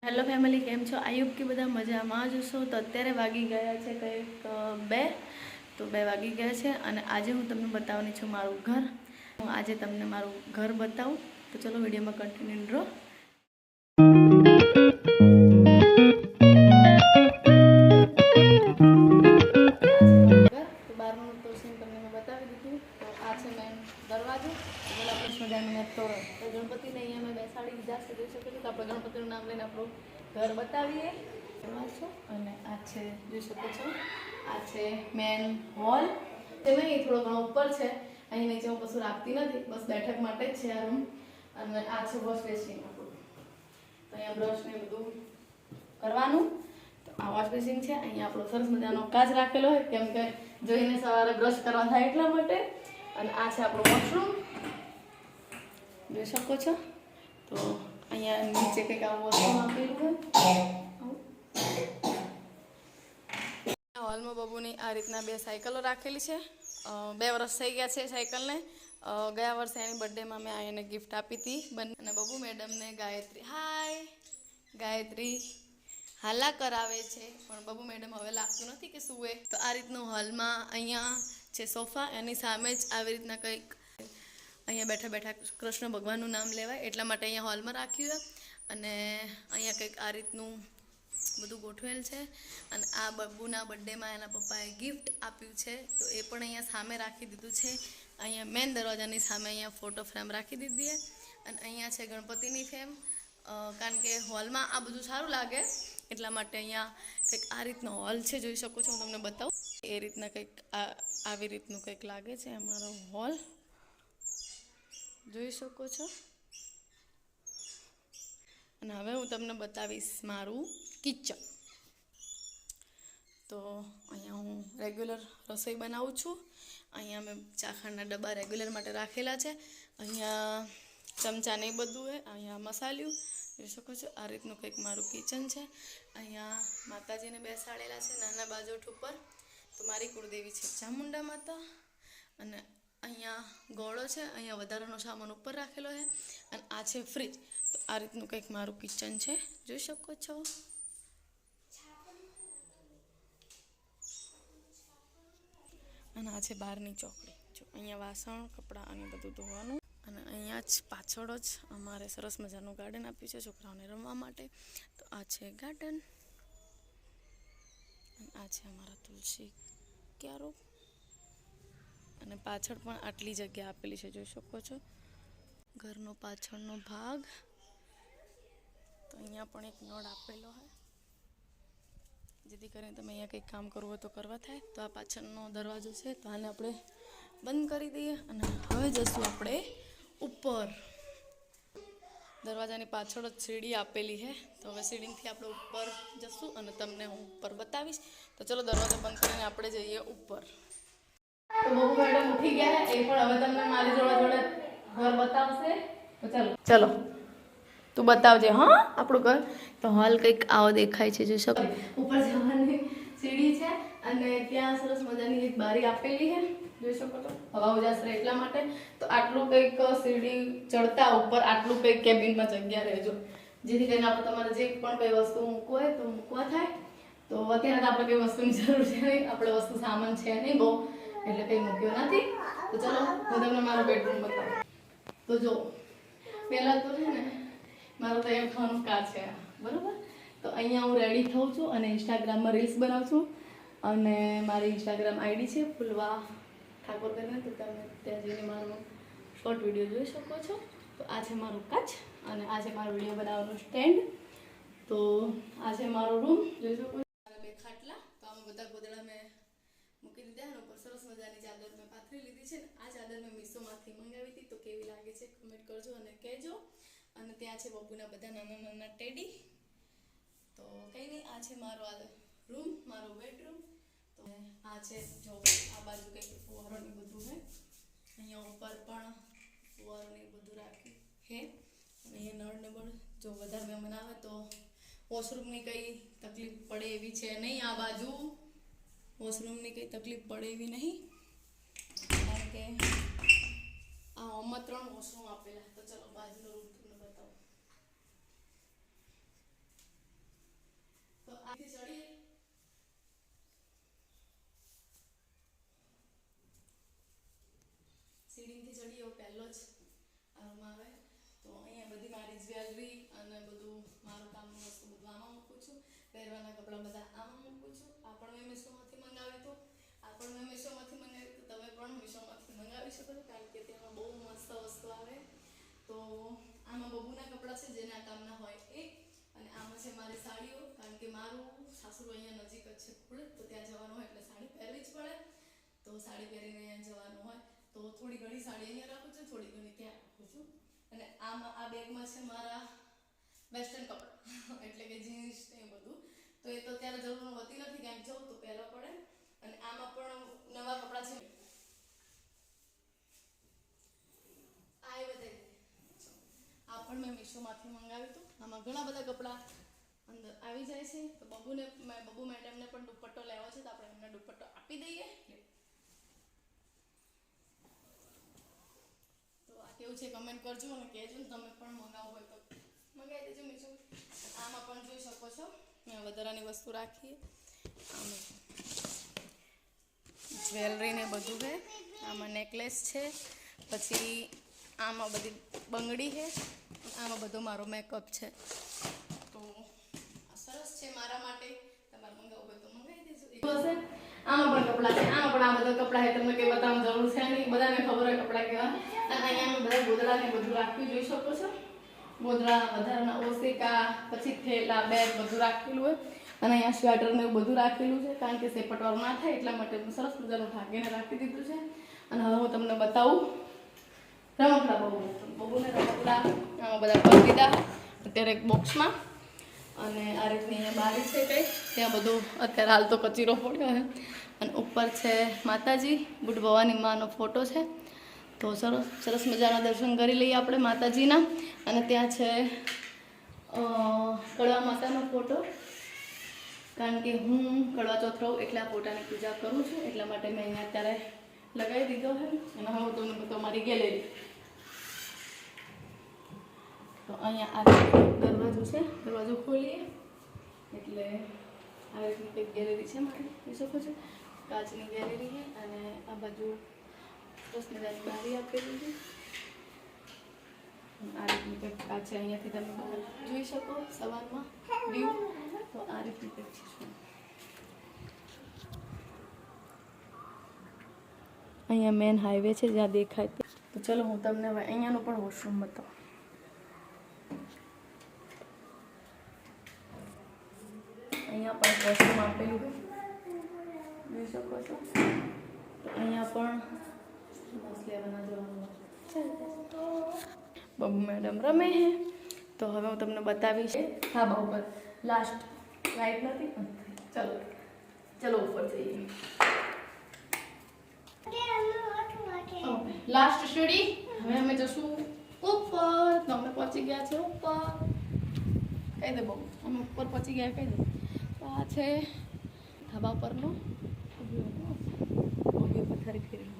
Hello family, કેમ છો? આયુબ કે બધા મજામાં જ છો? તો અત્યારે વાગી ગયા છે કંઈક 2 વાગી ગયા છે અને આજે હું તમને બતાવવાની છું મારું ઘર. હું આજે તમને મારું ઘર બતાવું, તો ચલો વિડીયોમાં કન્ટિન્યુ રહો. બહારનું તો સીન તમને મેં બતાવી દીધું. તો આ છે મેન દરવાજો. તો ગણપતિને અહીંયા મેં બેસાડી દીધા છે. જોઈ શકો છો. તો આપણે ગણપતિનું નામ લઈને આપણું ઘર બતાવીએ. અને આ છે, જોઈ શકો છો, આ છે મેન હોલ. નહીં, થોડો ઘણો ઉપર છે. અહીં નીચે હું કશું રાખતી નથી, બસ બેઠક માટે જ છે આ રૂમ. અને આ છે વોશ બેસિન આપણું. તો અહીંયા બ્રશ ને બધું કરવાનું. તો આ વોશ બેસિન છે. અહીંયા આપણો સરસ મજાનો કાચ રાખેલો હોય, કેમ કે જોઈને સવારે બ્રશ કરવા થાય એટલા માટે. અને આ છે આપણું વોશરૂમ, જોઈ શકો છો. તો અહીંયા નીચે કંઈક આવું વોશરૂમ આપેલું હોય. હોલમાં બબુની આ રીતના 2 સાયકલો રાખેલી છે. 2 વર્ષ થઈ ગયા છે સાયકલને. ગયા વર્ષે એની બર્થડેમાં મેં એને ગિફ્ટ આપી હતી. અને બબુ મેડમને ગાયત્રી હાલા કરાવે છે, પણ બબુ મેડમ હવે લાગતું નથી કે સુવે. તો આ રીતનું હોલમાં અહીંયા છે સોફા, એની સામે જ આવી રીતના કંઈક અહીંયા બેઠા બેઠા કૃષ્ણ ભગવાનનું નામ લેવાય એટલા માટે અહીંયા હોલમાં રાખ્યું. અને અહીંયા કંઈક આ રીતનું બધું ગોઠવેલ છે. અને આ બબુના બર્થડેમાં એના પપ્પાએ ગિફ્ટ આપ્યું છે, તો એ પણ અહીંયા સામે રાખી દીધું છે. અહીંયા મેન દરવાજાની સામે અહીંયા ફોટો ફ્રેમ રાખી દીધી. અને અહીંયા છે ગણપતિની ફ્રેમ, કારણ કે હોલમાં આ બધું સારું લાગે એટલા માટે અહીંયા કંઈક આ રીતનો હોલ છે. જોઈ શકો છો, હું તમને બતાવું. એ રીતના કંઈક આવી રીતનું કંઈક લાગે છે અમારો હોલ, જોઈ શકો છો. અને હવે હું તમને બતાવીશ મારું કિચન. તો અહીંયા હું રેગ્યુલર રસોઈ બનાવું છું. અહીંયા મેં ચાખણના ડબ્બા રેગ્યુલર માટે રાખેલા છે. અહીંયા ચમચા ને બધું છે. અહીંયા મસાલિયું જોઈ શકો છો. આ રીતનું કંઈક મારું કિચન છે. અહીંયા માતાજીને બેસાડેલા છે નાના બાજોઠ ઉપર. તો મારી કુળદેવી છે ચામુંડા માતા. અને અહીંયા ગોળો છે. અહીંયા વધારાનો સામાન ઉપર રાખેલો છે. અને આ છે ફ્રીજ. તો આ રીતનું કંઈક મારું કિચન છે, જોઈ શકો છો. અને આ છે બહારની ચોકડી. જો અહીંયા વાસણ, કપડાં અને બધું ધોવાનું. અને અહીંયા જ પાછળ જ અમારે સરસ મજાનું ગાર્ડન આપ્યું છે છોકરાઓને રમવા માટે. તો આ છે ગાર્ડન. અને આ છે અમારા તુલસી ક્યારો. અને પાછળ પણ આટલી જગ્યા આપેલી છે, જોઈ શકો છો. ઘરનો પાછળનો ભાગ. તો અહીંયા પણ એક નળ આપેલો હોય, જેથી કરીને તમે અહીંયા કંઈક કામ કરવું હોય તો કરવા થાય. તો આ પાછળનો દરવાજો છે, તો આને આપણે બંધ કરી દઈએ. અને હવે જઈશું આપણે ઉપર. દરવાજાની પાછળ જ સીડી આપેલી છે, તો હવે સીડીથી આપણે ઉપર જઈશું અને તમને હું ઉપર બતાવીશ. તો ચલો દરવાજો બંધ કરીને આપણે જઈએ ઉપર. તો બબુ મેડમ ઉઠી ગયા, એ પણ હવે તમને મારી જોડે ઘર બતાવશે. તો ચલો તું બતાવજે હા આપણું ઘર. તો હોલ કંઈક આવો દેખાય છે, જોઈ શકો. ઉપર જવાની સીડી છે અને ત્યાં સરસ મજાની એક બારી આપેલી છે, જોઈ શકો છો. હવા ઉજાસ રહે એટલા માટે. તો આટલું કંઈક સીડી ચડતા ઉપર આટલું કંઈક કેબિનમાં જગ્યા રહેજો, જેથી કરીને આપણે તમારે જે પણ કઈ વસ્તુ મૂકવું હોય તો મૂકવા થાય. તો અત્યારે તો આપણે કઈ વસ્તુની જરૂર છે નહીં, આપણે વસ્તુ સામાન છે નહીં બહુ, એટલે કંઈ મૂક્યો નથી. તો ચલો હું તમને મારો બેડરૂમ બતાવું. તો જો પહેલાં તો છે ને મારું તૈયાર થવાનું કાચ છે, બરાબર. તો અહીંયા હું રેડી થઉં છું અને ઇન્સ્ટાગ્રામમાં રીલ્સ બનાવું છું. અને મારી ઇન્સ્ટાગ્રામ આઈડી છે ફૂલવા ઠાકોર કરીને, તો તમે ત્યાં જઈને મારો શોર્ટ વિડીયો જોઈ શકો છો. તો આ છે મારું કાચ અને આ છે મારો વિડીયો બનાવવાનું સ્ટેન્ડ. તો આ છે મારો રૂમ, જોઈ શકો છો. 2 ખાટલા. તો આમાં બધા ગોદડા મેં મૂકી દીધા. અને ઉપર સરસ મજાની ચાદર મેં પાથરી લીધી છે. આ ચાદર મેં મીશોમાંથી મંગાવી હતી. તો કેવી લાગે છે કમેન્ટ કરજો અને કહેજો. અને ત્યાં છે બબુના બધા નાના નાના ટેડી. તો કંઈ નહીં, આ છે મારો આ રૂમ, મારો બેડરૂમ. તો આ છે જો આ બાજુ કંઈક ફુવારોને બધું છે. અહીંયા ઉપર પણ ફુવારોને બધું રાખ્યું છે. અને અહીંયા નળ ને પણ જો વધારે મહેમાન આવે તો વોશરૂમની કંઈ તકલીફ પડે એવી છે નહીં. આ બાજુ વોશરૂમની કંઈ તકલીફ પડે એવી નહીં, કારણ કે આ હોમમાં 3 વોશરૂમ આપેલા. તો ચલો બાજુનો રૂમ તમને બતાવો. બતાવી શકો છો, કારણ કે તેમાં બહુ મસ્ત વસ્તુ આવે. તો આમાં બબુના કપડાં છે જેના કામના હોય એ, અને આમાં છે મારી સાડીઓ, કારણ કે મારું સાસરું અહીંયા નજીક જ છે ખુડ, તો ત્યાં જવાનું હોય એટલે સાડી પહેરવી જ પડે. તો સાડી પહેરીને અહીંયા જવાનું હોય તો થોડી ઘણી સાડી અહીંયા રાખું છું, થોડી ઘણી ત્યાં રાખું છું. અને આમાં આ બેગમાં છે મારા વેસ્ટર્ન કપડાં એટલે કે જીન્સ ને બધું. તો એ તો અત્યારે જરૂર હોતી નથી, ક્યાંક જવું તો પહેરવા પડે. અને આમાં પણ નવા કપડાં છે. આ પણ મેં મીશોમાંથી મંગાવ્યું હતું. આમાં ઘણા બધા કપડાં અંદર આવી જાય છે. તો બબુ મેડમને પણ દુપટ્ટો લેવો છે, તો આપણે એમને દુપટ્ટો આપી દઈએ. તો આ કેવું છે કમેન્ટ કરજો અને કહેજો ને તમે પણ મંગાવો હોય તો મંગાવી દેજો મીશો. આમાં પણ જોઈ શકો છો મેં વધારાની વસ્તુ રાખીએ. આમાં જ્વેલરી ને બધું છે. આમાં નેકલેસ છે, પછી આમાં બધી બંગડી છે, આમાં બધો મારો મેકઅપ છે. તો આ સરસ છે મારા માટે, તમારે મંગાવવું હોય તો મંગાવી દેજો. આમાં પણ કપડાં છે, આમાં પણ આ બધા કપડાં છે, તમને કંઈ બતાવવાની જરૂર છે નહીં, બધાને ખબર હોય કપડાં કેવા. અને અહીંયા અમે બધા ગોદડા ને બધું રાખ્યું જોઈ શકો છો. ગોદડા, વધારાના ઓશિકા, પછી થેલા, બેગ બધું રાખેલું હોય. અને અહીંયા સ્વેટર ને એવું બધું રાખેલું છે, કારણ કે સેપટવાળું ના થાય એટલા માટે સરસ મજાનું ઢાંકીને રાખી દીધું છે. અને હવે હું તમને બતાવું રમકડા. બબુને રમકડા આમાં બધા કરી દીધા અત્યારે એક બોક્સમાં. અને આ રીતની અહીંયા બારી છે કંઈ, ત્યાં બધું અત્યારે હાલ તો કચીરો પડ્યો છે. અને ઉપર છે માતાજી, બુટ ભવાની માનો ફોટો છે. તો સરસ સરસ મજાના દર્શન કરી લઈએ આપણે માતાજીના. અને ત્યાં છે કડવા માતાનો ફોટો, કારણ કે હું કડવા ચોથ રહું એટલે આ ફોટાની પૂજા કરું છું, એટલા માટે મેં અહીંયા અત્યારે લગાવી દીધો છે. અને હવે હું તમને તમારી ગેલેરી. તો અહીંયા આ દરવાજો છે, દરવાજો ખોલીએ એટલે આ રીતની કંઈક ગેલેરી છે મારી, જોઈ શકો છો. કાચની ગેલેરી છે. અને આ બાજુ સરસ મજાની બારી આપેલી છે. આ રીતની કંઈક કાચ છે, અહીંયાથી તમે બહાર જોઈ શકો સવારમાં વ્યૂ. તો આ રીતની કંઈક છે. અહીંયા મેન હાઈવે છે જ્યાં દેખાય તે. તો ચલો હું તમને હવે અહીંયાનું પણ વોશરૂમ બતાવું. અહીંયા પણ વોશરૂમ આપેલું છે, જોઈ શકો છો. તો અહીંયા પણ લેવાના જવાનું બબુ મેડમ રમે છે. તો હવે હું તમને બતાવીશ ધાબા ઉપર. લાસ્ટ લાઈટ નથી, ચલો ચલો ઉપર જઈએ. લાસ્ટ સીડી. હવે અમે જશું ઉપર. તો અમે પહોંચી ગયા છે ઉપર. કહી દે બહુ, અમે ઉપર પહોંચી ગયા કહી દે. તો આ છે ધાબા પરનો પથારી ફેરવી.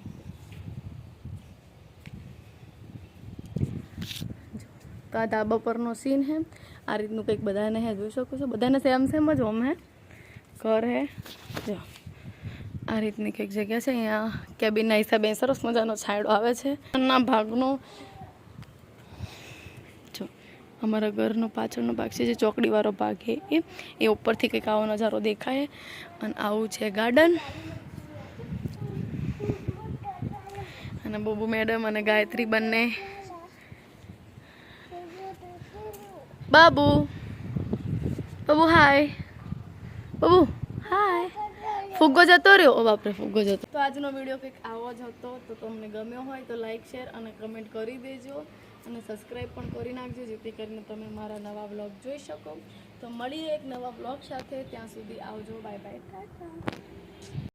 તો આ ધાબા પરનો સીન હે. આ રીતનું કંઈક બધાને હે, જોઈ શકો છો. બધાને સેમ સેમ જ હોમ હે, ઘર હે. જો આ રીતની કંઈક જગ્યા છે. અહીંયા કેબિનના હિસાબે સરસ મજાનો છાંયડો આવે છે. ના ભાગનો જો અમારા ઘરનો પાછળનો ભાગ છે, જે ચોકડીવાળો ભાગ છે એ ઉપરથી કંઈક આવો નજારો દેખાય. અને આવું છે ગાર્ડન. અને બબુ મેડમ અને ગાયત્રી બંને. બાબુ બબુ હાય, બબુ હાય. ફુગ્ગો જતો રહ્યો. ઓ બાપરે, ફુગ્ગો જતો. તો આજનો વિડીયો કંઈક આવો જ હતો. તો તમને ગમ્યો હોય તો લાઈક, શેર અને કમેન્ટ કરી દેજો. અને સબસ્ક્રાઈબ પણ કરી નાખજો, જેથી કરીને તમે મારા નવા વ્લોગ જોઈ શકો. તો મળીએ એક નવા વ્લોગ સાથે. ત્યાં સુધી આવજો. Bye bye, Tata.